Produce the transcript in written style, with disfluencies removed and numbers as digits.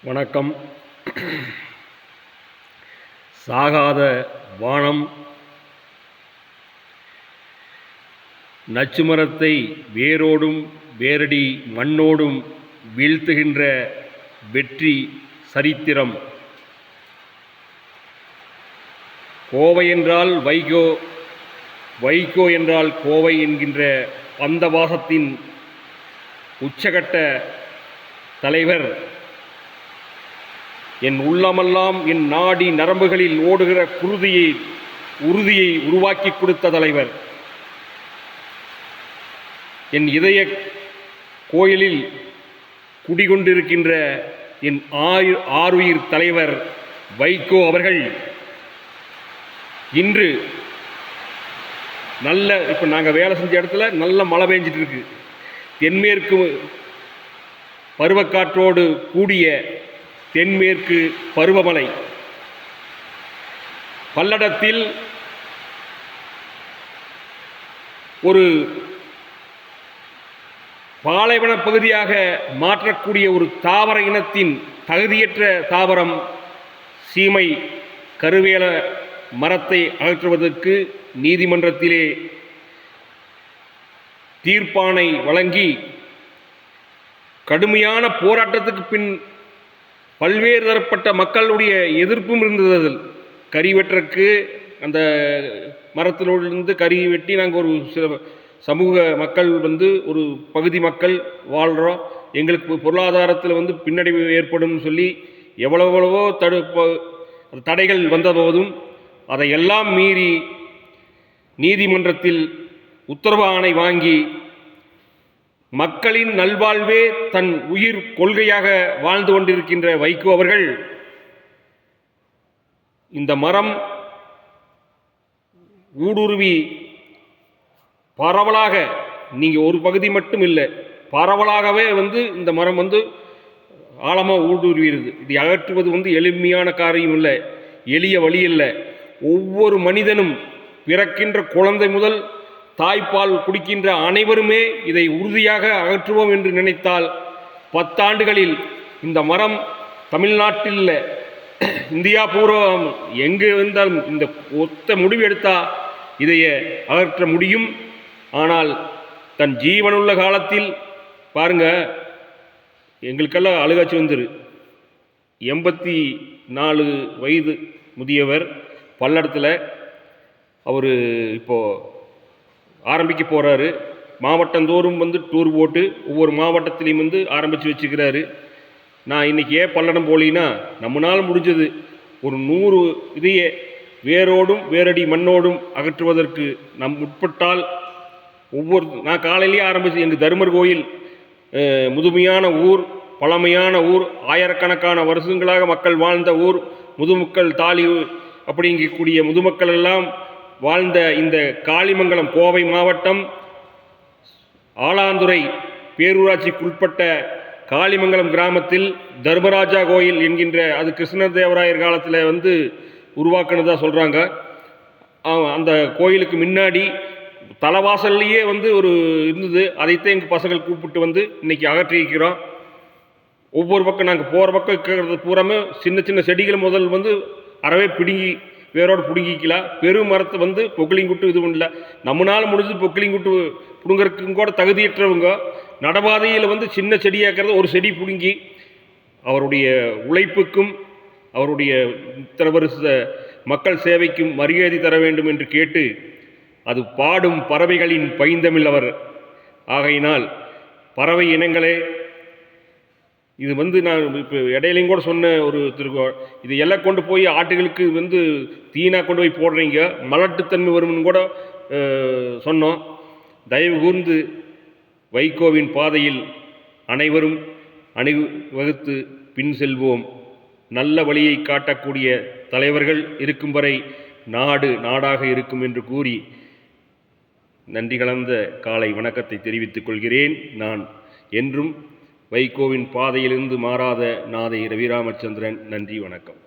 வணக்கம். சாகாத வானம் நச்சுமரத்தை வேரோடும் வேரடி மண்ணோடும் வீழ்த்துகின்ற வெற்றி சரித்திரம். கோவை என்றால் வைகோ, வைகோ என்றால் கோவை என்கின்ற பந்தவாசத்தின் உச்சகட்ட தலைவர், என் உள்ளமெல்லாம் என் நாடி நரம்புகளில் ஓடுகிற உறுதியை உருவாக்கி கொடுத்த தலைவர், என் இதய கோயிலில் குடிகொண்டிருக்கின்ற என் ஆருயிர் தலைவர் வைகோ அவர்கள் இன்று இப்போ நாங்கள் வேலை செஞ்ச இடத்துல நல்ல மழை பெஞ்சிட்டு இருக்கு. தென்மேற்கு பருவக்காற்றோடு கூடிய தென்மேற்கு பருவமழை. பல்லடத்தில் ஒரு பாலைவன பகுதியாக மாற்றக்கூடிய ஒரு தாவர இனத்தின் தகுதியற்ற தாவரம் சீமை கருவேல மரத்தை அகற்றுவதற்கு நீதிமன்றத்திலே தீர்ப்பாணை வழங்கி கடுமையான போராட்டத்துக்கு பின் பல்வேறு தரப்பட்ட மக்களுடைய எதிர்ப்பும் இருந்தது. கறி வெட்டுறக்கு அந்த மரத்திலிருந்து கறி வெட்டி நாங்கள் ஒரு சில சமூக மக்கள் ஒரு பகுதி மக்கள் வாழ்கிறோம், எங்களுக்கு பொருளாதாரத்தில் பின்னடைவு ஏற்படும் சொல்லி எவ்வளவோ தடைகள் வந்தபோதும் அதையெல்லாம் மீறி நீதிமன்றத்தில் உத்தரவு ஆணை வாங்கி மக்களின் நல்வாழ்வே தன் உயிர் கொள்கையாக வாழ்ந்து கொண்டிருக்கின்ற வைகோ அவர்கள் இந்த மரம் ஊடுருவி பரவலாக, நீங்கள் ஒரு பகுதி மட்டும் இல்லை, பரவலாகவே இந்த மரம் ஆழமாக ஊடுருவிடுது. இது அகற்றுவது எளிமையான காரியம் இல்லை, எளிய வழி இல்லை. ஒவ்வொரு மனிதனும் பிறக்கின்ற குழந்தை முதல் தாய்ப்பால் குடிக்கின்ற அனைவருமே இதை உறுதியாக அகற்றுவோம் என்று நினைத்தால் 10 ஆண்டுகளில் இந்த மரம் தமிழ்நாட்டில் இந்தியா பூர்வம் எங்கு இருந்தாலும் இந்த ஒத்த முடிவு எடுத்தால் இதைய அகற்ற முடியும். ஆனால் தன் ஜீவனுள்ள காலத்தில் பாருங்க, எங்களுக்கெல்லாம் அழுகாச்சி 84 வயது முதியவர் பல்லடத்தில். அவர் இப்போது ஆரம்பிக்க போகிறாரு. மாவட்டந்தோறும் டூர் போட்டு ஒவ்வொரு மாவட்டத்திலையும் ஆரம்பித்து வச்சுக்கிறாரு. நான் இன்றைக்கி ஏன் பல்லடம் போலின்னா, நம்மளால் முடிஞ்சது ஒரு 100 இதையே வேரோடும் வேரடி மண்ணோடும் அகற்றுவதற்கு நம் உட்பட்டால் நான் காலையிலேயே ஆரம்பித்து, எங்கள் தருமர் கோயில் முதுமையான ஊர், பழமையான ஊர், ஆயிரக்கணக்கான வருஷங்களாக மக்கள் வாழ்ந்த ஊர், முதுமக்கள் தாலி அப்படிங்கக்கூடிய முதுமக்கள் எல்லாம் வாழ்ந்த இந்த காளிமங்கலம் கோவை மாவட்டம் ஆலாந்துறை பேரூராட்சிக்குட்பட்ட காளிமங்கலம் கிராமத்தில் தர்மராஜா கோயில் என்கின்ற, அது கிருஷ்ணதேவராயர் காலத்தில் உருவாக்குனதாக சொல்கிறாங்க. அந்த கோயிலுக்கு முன்னாடி தலைவாசல்லையே ஒரு இருந்தது. அதைத்தான் எங்கள் பசங்கள் கூப்பிட்டு இன்றைக்கி அகற்றிக்கிறோம். ஒவ்வொரு பக்கம் நாங்கள் போகிற பக்கம் இருக்கிறது பூராமே சின்ன சின்ன செடிகள் முதல் அறவே பிடுங்கி வேரோடு பிடுங்கிக்கலாம். பெரும் மரத்தை பொக்கிலிங்குட்டு இது பண்ணல. நம்மளால் முடிஞ்சு பொக்கிலிங்குட்டு பிடுங்கிறதுக்கு கூட தகுதியற்றவங்க நடபாதையில் சின்ன செடியாக்கிறது ஒரு செடி பிடுங்கி அவருடைய உழைப்புக்கும் அவருடைய இத்தனை வருஷ மக்கள் சேவைக்கும் மரியாதை தர வேண்டும் என்று கேட்டு, அது பாடும் பறவைகளின் பைந்தமிழ் அவர். ஆகையினால் பறவை இனங்களே, இது நான் இப்போ இடையிலையும் கூட சொன்ன ஒரு இது எல்லாம் கொண்டு போய் ஆட்டுகளுக்கு தீனா கொண்டு போய் போடுறீங்க, மலட்டுத்தன்மை வரும்னு கூட சொன்னோம். தயவு கூர்ந்து வைகோவின் பாதையில் அனைவரும் அணிவகுத்து பின் செல்வோம். நல்ல வழியை காட்டக்கூடிய தலைவர்கள் இருக்கும் வரை நாடு நாடாக இருக்கும் என்று கூறி நன்றி கலந்த காலை வணக்கத்தை தெரிவித்துக் கொள்கிறேன். நான் என்றும் வைகோவின் பாதையிலிருந்து மாறாத நாதை ரவிராமச்சந்திரன். நன்றி, வணக்கம்.